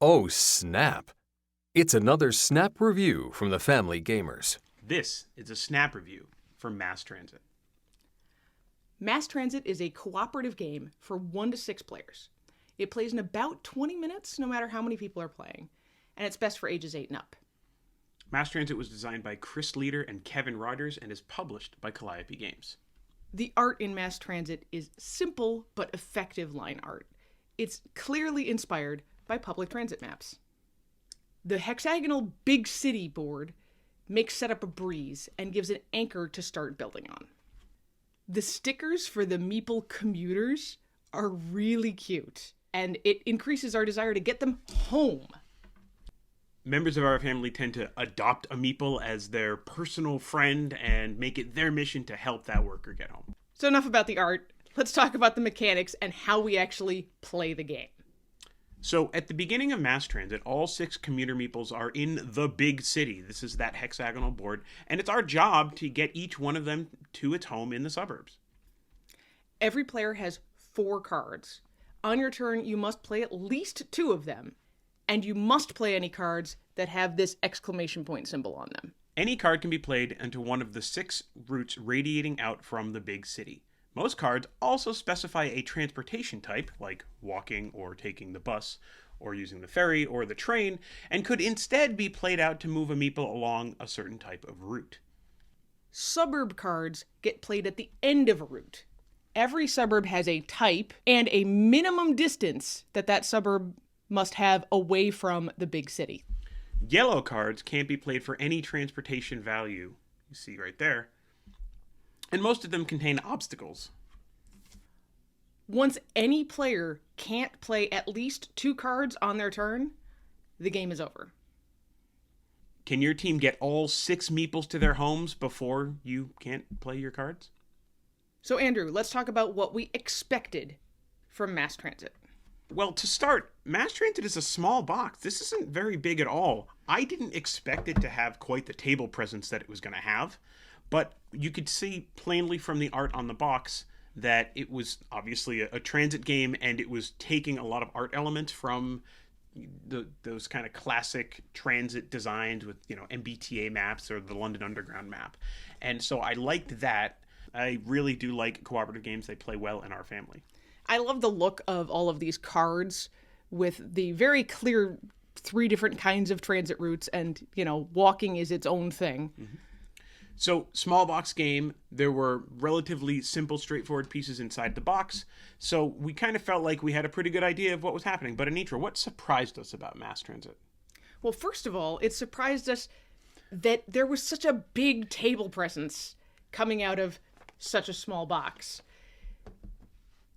Oh, snap! It's another Snap review from the Family Gamers. This is a Snap review for Mass Transit. Mass Transit is a cooperative game for 1 to 6 players. It plays in about 20 minutes, no matter how many people are playing, and it's best for ages 8 and up. Mass Transit was designed by Chris Leader and Kevin Rogers and is published by Calliope Games. The art in Mass Transit is simple but effective line art. It's clearly inspired by public transit maps. The hexagonal big city board makes setup a breeze and gives an anchor to start building on. The stickers for the meeple commuters are really cute, and it increases our desire to get them home. Members of our family tend to adopt a meeple as their personal friend and make it their mission to help that worker get home. So enough about the art. Let's talk about the mechanics and how we actually play the game. So at the beginning of Mass Transit, all 6 commuter meeples are in the big city. This is that hexagonal board, and it's our job to get each one of them to its home in the suburbs. Every player has 4 cards. On your turn, you must play at least 2 of them, and you must play any cards that have this exclamation point symbol on them. Any card can be played into one of the 6 routes radiating out from the big city. Most cards also specify a transportation type, like walking or taking the bus, or using the ferry or the train, and could instead be played out to move a meeple along a certain type of route. Suburb cards get played at the end of a route. Every suburb has a type and a minimum distance that suburb must have away from the big city. Yellow cards can't be played for any transportation value, you see right there, and most of them contain obstacles. Once any player can't play at least 2 cards on their turn, the game is over. Can your team get all 6 meeples to their homes before you can't play your cards? So Andrew, let's talk about what we expected from Mass Transit. Well, to start, Mass Transit is a small box. This isn't very big at all. I didn't expect it to have quite the table presence that it was going to have, but you could see plainly from the art on the box that it was obviously a transit game, and it was taking a lot of art elements from those kind of classic transit designs with, MBTA maps or the London Underground map. And so I liked that. I really do like cooperative games. They play well in our family. I love the look of all of these cards with the very clear 3 different kinds of transit routes, and, walking is its own thing. Mm-hmm. So, small box game, there were relatively simple, straightforward pieces inside the box, so we kind of felt like we had a pretty good idea of what was happening. But Anitra, what surprised us about Mass Transit? Well, first of all, it surprised us that there was such a big table presence coming out of such a small box.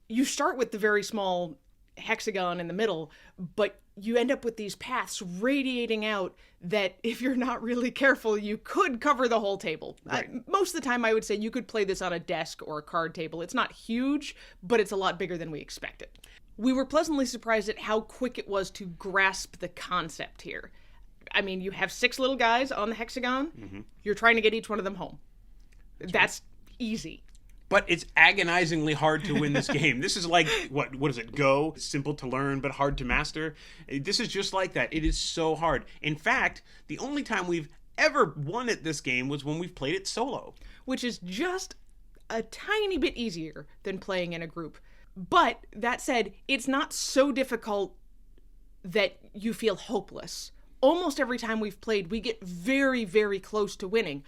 You start with the very small hexagon in the middle, but you end up with these paths radiating out that, if you're not really careful, you could cover the whole table. Right. Most of the time, I would say you could play this on a desk or a card table. It's not huge, but it's a lot bigger than we expected. We were pleasantly surprised at how quick it was to grasp the concept here. I mean, you have 6 little guys on the hexagon. Mm-hmm. You're trying to get each one of them home. That's easy. But it's agonizingly hard to win this game. This is like, what is it, Go? It's simple to learn, but hard to master. This is just like that. It is so hard. In fact, the only time we've ever won at this game was when we've played it solo. Which is just a tiny bit easier than playing in a group. But, that said, it's not so difficult that you feel hopeless. Almost every time we've played, we get very, very close to winning.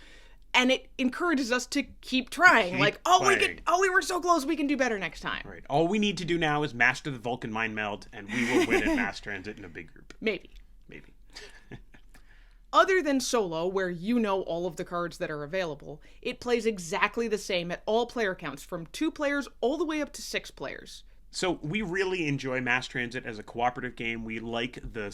And it encourages us to keep trying. We were so close, we can do better next time. Right. All we need to do now is master the Vulcan mind meld, and we will win at Mass Transit in a big group. Maybe. Other than solo, where you know all of the cards that are available, it plays exactly the same at all player counts, from 2 players all the way up to 6 players. So we really enjoy Mass Transit as a cooperative game. We like the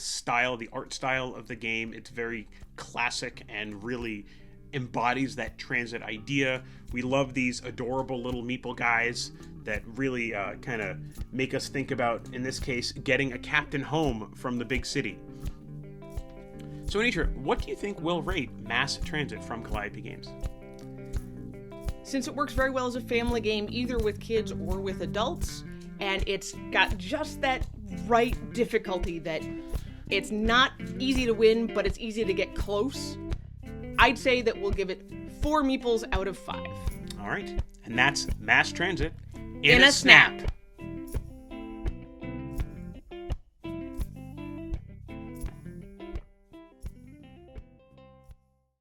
art style of the game. It's very classic and really embodies that transit idea. We love these adorable little meeple guys that really kind of make us think about, in this case, getting a captain home from the big city. So Anitra, what do you think will rate Mass Transit from Calliope Games? Since it works very well as a family game, either with kids or with adults, and it's got just that right difficulty that It's not easy to win, but it's easy to get close. I'd say that we'll give it 4 meeples out of 5. All right. And that's mass transit In a snap.